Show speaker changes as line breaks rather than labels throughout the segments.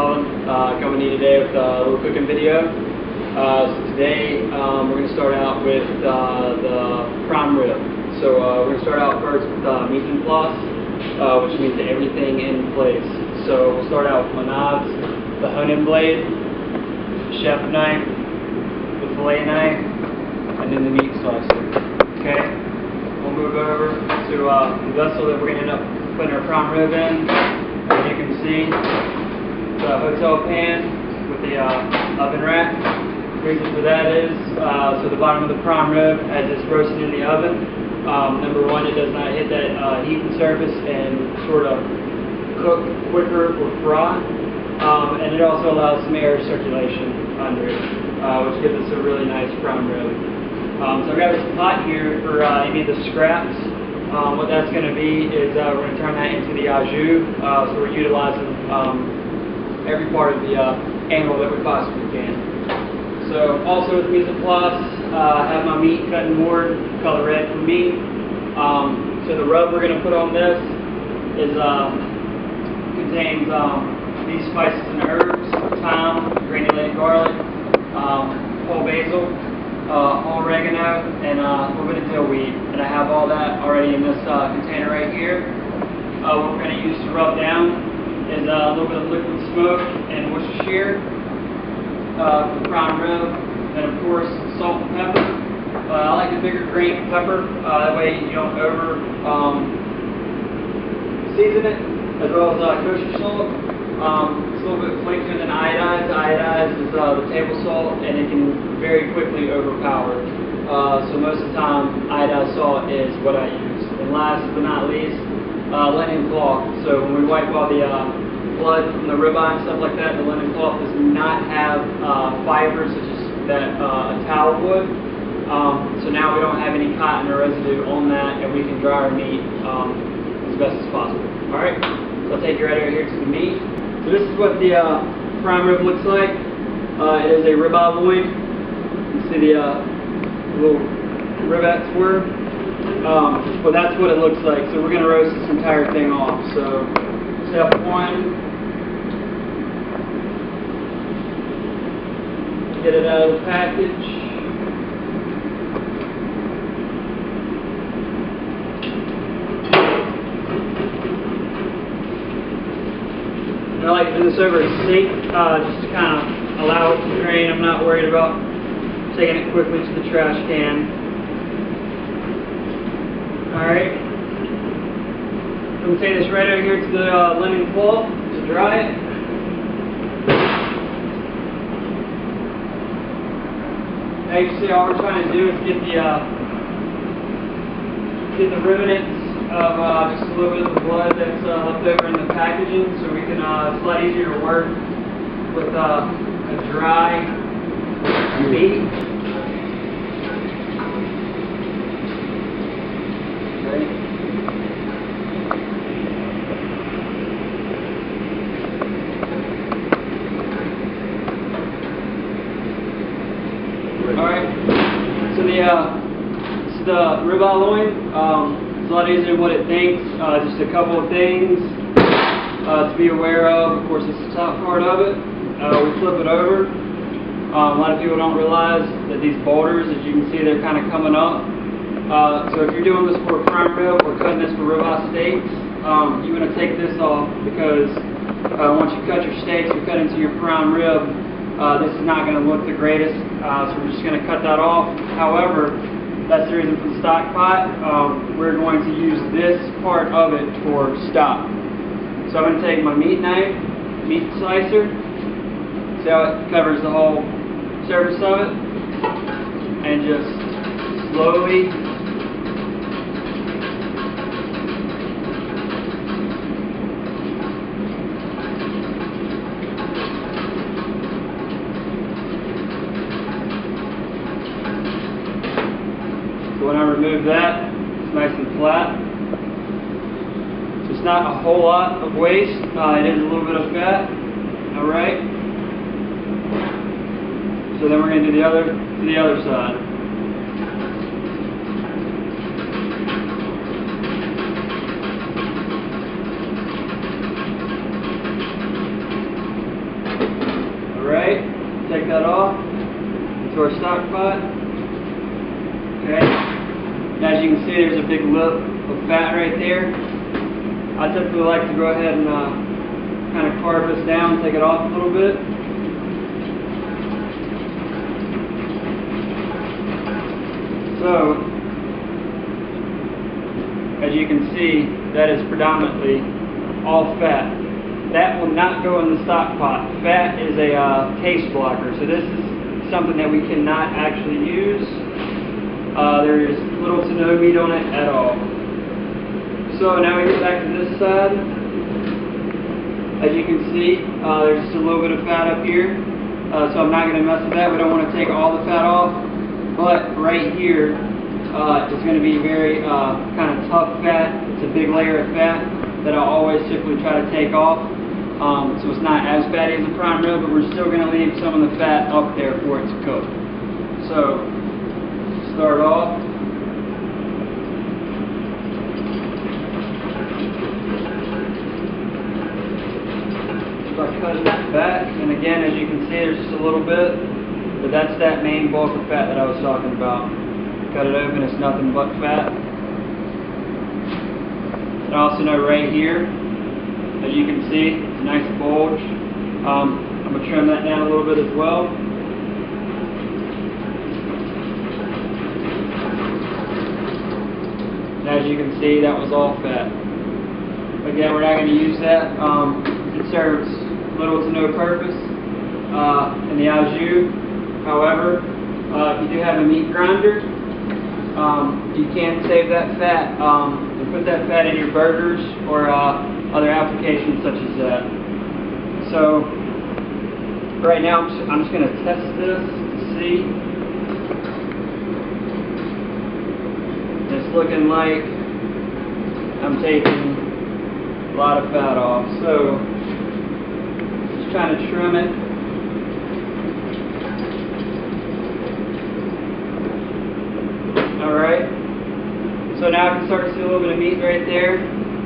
KB4Lent coming to you today with a little cooking video. So today we're going to start out with the prime rib. So we're going to start out first with meat and floss, which means everything in place. So we'll start out with my knives, the honing blade, the chef knife, the fillet knife, and then the meat slicer. Okay, we'll move over to the vessel that we're going to end up putting our prime rib in. As you can see, the hotel pan with the oven rack. The reason for that is so the bottom of the prime rib, as it's roasting in the oven, number one, it does not hit that heating surface and sort of cook quicker or fry, and it also allows some air circulation under it, which gives us a really nice prime rib. So I've got this pot here for any of the scraps. What that's going to be is we're going to turn that into the au jus, so we're utilizing every part of the animal that we possibly can. So also with mise en place, I have my meat cut and moored, color red for me. So the rub we're going to put on this is contains these spices and herbs: thyme, granulated garlic, whole basil, whole oregano, and a little bit of dill weed. And I have all that already in this container right here. What we're going to use to rub down is a little bit of liquid smoke and Worcestershire for the prime rib, and of course salt and pepper. I like the bigger grain pepper, that way you don't over season it, as well as kosher salt. It's a little bit flakier than iodized. Iodized is the table salt, and it can very quickly overpower. So most of the time, iodized salt is what I use. And last but not least, linen cloth. So when we wipe all the blood from the ribeye and stuff like that, the linen cloth does not have fibers such as that a towel would. So now we don't have any cotton or residue on that, and we can dry our meat as best as possible. All right. So I'll take you right over here to the meat. So this is what the prime rib looks like. It is a ribeye loin. You can see the little rivettes were. Well, that's what it looks like. So we're going to roast this entire thing off. So step one, get it out of the package. I like to do this over a sink just to kind of allow it to drain. I'm not worried about taking it quickly to the trash can. Alright. I'm going to take this right over here to the linen cloth to dry it. As you see, all we're trying to do is get the remnants of just a little bit of the blood that's left over in the packaging, so we can, it's a lot easier to work with a dry meat. Okay. Alright, so this is the ribeye loin. It's a lot easier than what it thinks. Just a couple of things to be aware of. Of course, it's the top part of it. We flip it over. A lot of people don't realize that these boulders, as you can see, they're kind of coming up. So if you're doing this for a prime rib or cutting this for ribeye steaks, you're going to take this off, because once you cut your steaks or cut into your prime rib, this is not going to look the greatest. So we're just going to cut that off. However, that's the reason for the stock pot. We're going to use this part of it for stock. So I'm going to take my meat knife, meat slicer, see how it covers the whole surface of it, and just slowly when I remove that, it's nice and flat. So it's not a whole lot of waste. It is a little bit of fat. Alright. So then we're going to do the other side. take that off into our stock pot. Okay. And as you can see, there's a big lip of fat right there. I typically like to go ahead and kind of carve this down, take it off a little bit. So, as you can see, that is predominantly all fat. That will not go in the stock pot. Fat is a taste blocker, so this is something that we cannot actually use. There is little to no meat on it at all. So now we get back to this side. As you can see, there's just a little bit of fat up here, so I'm not going to mess with that. We don't want to take all the fat off, but right here is going to be very kind of tough fat. It's a big layer of fat that I always typically try to take off, so it's not as fatty as a prime rib, but we're still going to leave some of the fat up there for it to cook. So start off. By cutting that back, and again, as you can see, there's just a little bit, but that's that main bulk of fat that I was talking about. Cut it open, it's nothing but fat. And also know right here, as you can see, it's a nice bulge. I'm going to trim that down a little bit as well. And as you can see, that was all fat. Again, we're not going to use that. It serves little to no purpose in the au jus. However, if you do have a meat grinder, you can save that fat and put that fat in your burgers or other applications such as that. So right now I'm just going to test this to see. It's looking like I'm taking a lot of fat off. So just trying to trim it. Alright, so now I can start to see a little bit of meat right there.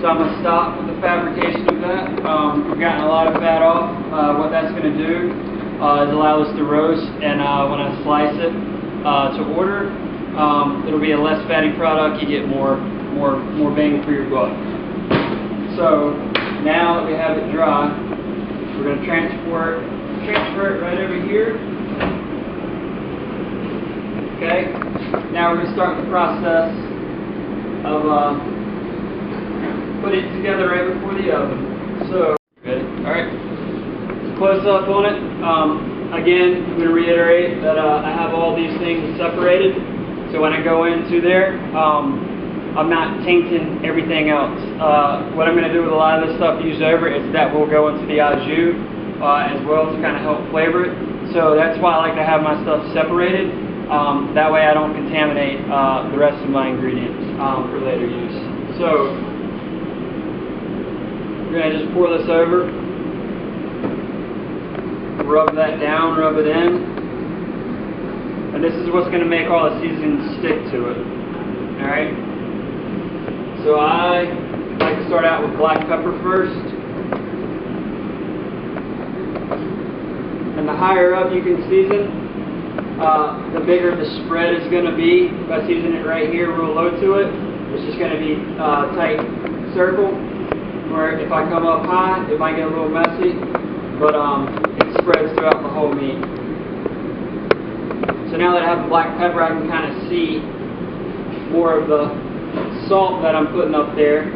So I'm going to stop with the fabrication of that. We've gotten a lot of fat off. What that's going to do is allow us to roast, and when I slice it to order, it'll be a less fatty product. You get more bang for your buck. So now that we have it dry, we're going to transfer it right over here. Okay, now we're going to start the process of putting it together right before the oven. So, ready? Alright, close up on it. Again, I'm going to reiterate that I have all these things separated. So when I go into there, I'm not tainting everything else. What I'm going to do with a lot of this stuff used over is that will go into the au jus as well to kind of help flavor it. So that's why I like to have my stuff separated. That way I don't contaminate the rest of my ingredients for later use. So we're going to just pour this over, rub that down, rub it in, and this is what's going to make all the seasoning stick to it. Alright? So I like to start out with black pepper first. And the higher up you can season, the bigger the spread is going to be. If I season it right here real low to it, it's just going to be a tight circle. Where if I come up high, it might get a little messy, but it spreads throughout the whole meat. So now that I have the black pepper, I can kind of see more of the salt that I'm putting up there.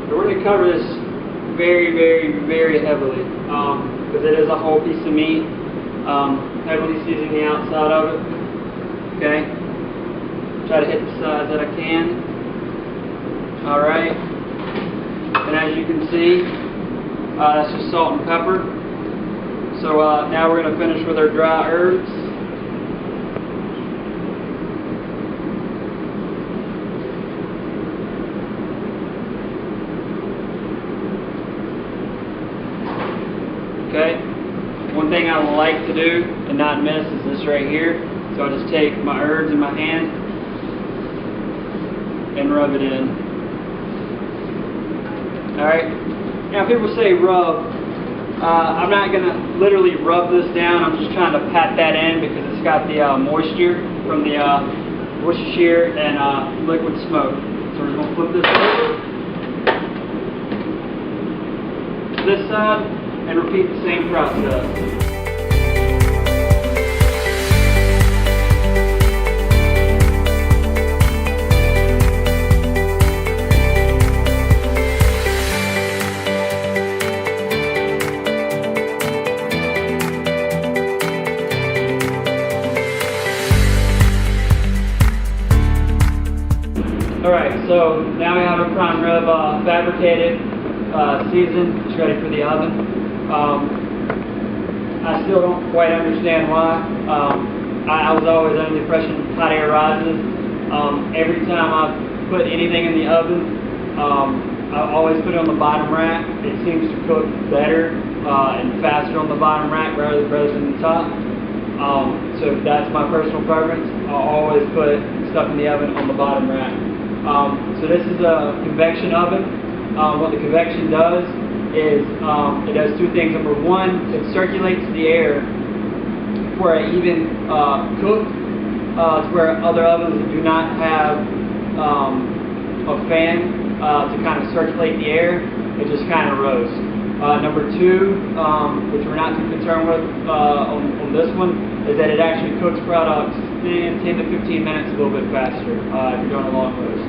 So we're going to cover this very, very, very heavily because it is a whole piece of meat. Heavily seasoning the outside of it. Okay. Try to hit the sides that I can. Alright. And as you can see, that's just salt and pepper. So now we're going to finish with our dry herbs. Okay, one thing I like to do and not miss is this right here. So I just take my herbs in my hand and rub it in. Alright, now people say rub. I'm not going to literally rub this down. I'm just trying to pat that in because it's got the moisture from the Worcestershire and liquid smoke. So we're going to flip this over to this side and repeat the same process. Alright, so now we have our prime rib fabricated, seasoned, it's ready for the oven. I still don't quite understand why. I was always under the impression hot air rises. Every time I put anything in the oven, I always put it on the bottom rack. It seems to cook better and faster on the bottom rack rather than the top. So that's my personal preference. I'll always put stuff in the oven on the bottom rack. So this is a convection oven. What the convection does is it does two things. Number one, it circulates the air for an even cook. To where other ovens do not have a fan to kind of circulate the air, it just kind of roasts. Number two, which we're not too concerned with on this one, is that it actually cooks products in 10 to 15 minutes a little bit faster if you're doing a long roast.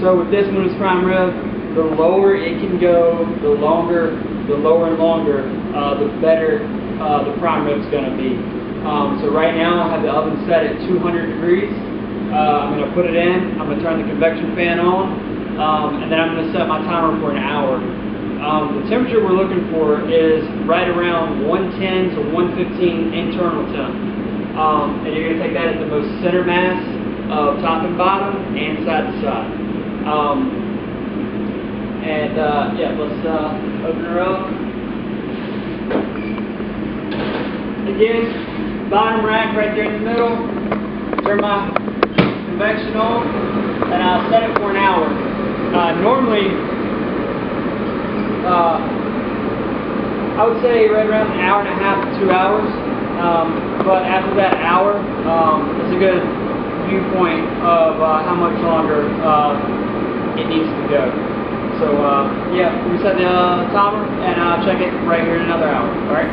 So with this one, it's prime rib, the lower it can go, the lower and longer, the better the prime rib's going to be. So right now I have the oven set at 200 degrees. I'm going to put it in, I'm going to turn the convection fan on, and then I'm going to set my timer for an hour. The temperature we're looking for is right around 110 to 115 internal temp. And you're going to take that at the most center mass of top and bottom and side to side. Yeah, let's open her up. Again, bottom rack right there in the middle. Turn my convection on, and I'll set it for an hour. Normally, I would say right around an hour and a half to 2 hours. But after that hour, it's a good viewpoint of how much longer it needs to go. So yeah, we set the timer and I'll check it right here in another hour. All right.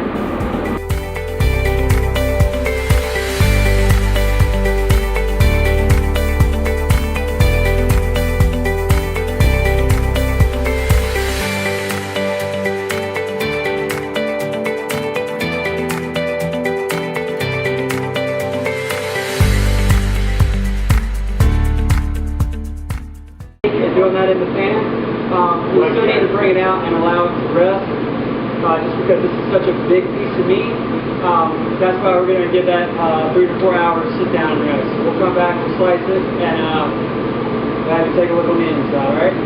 Doing that in the pan. We still need to bring it out and allow it to rest, just because this is such a big piece of meat. That's why we're going to give that 3 to 4 hours sit down and rest. We'll come back and slice it and we'll have you take a look on the inside, alright?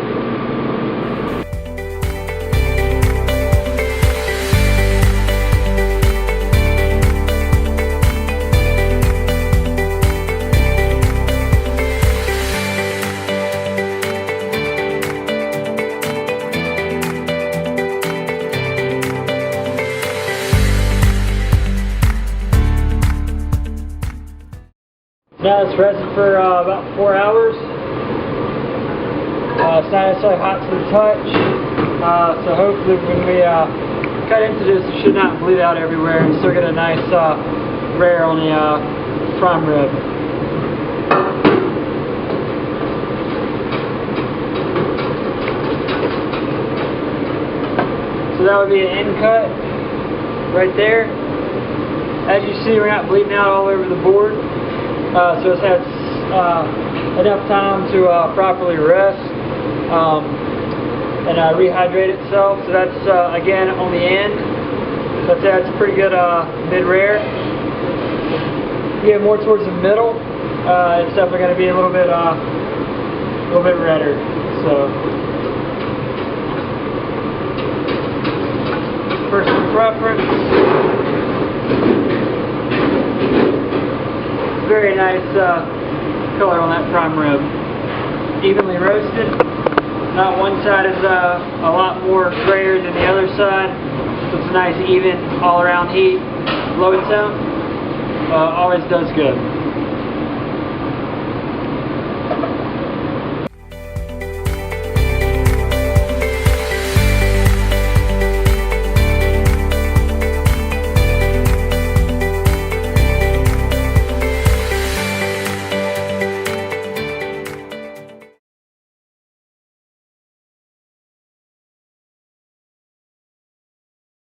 Now it's rested for about 4 hours. It's not necessarily hot to the touch, so hopefully when we cut into this, it should not bleed out everywhere and still get a nice rare on the prime rib. So that would be an end cut right there. As you see, we're not bleeding out all over the board. So it's had enough time to properly rest and rehydrate itself. So that's again on the end. So that's a pretty good mid-rare. You get more towards the middle, it's definitely going to be a little bit redder. So personal preference. Very nice color on that prime rib. Evenly roasted.
Not one side is a lot more grayer than the other side, so it's a nice even all around heat. Load sound always does good.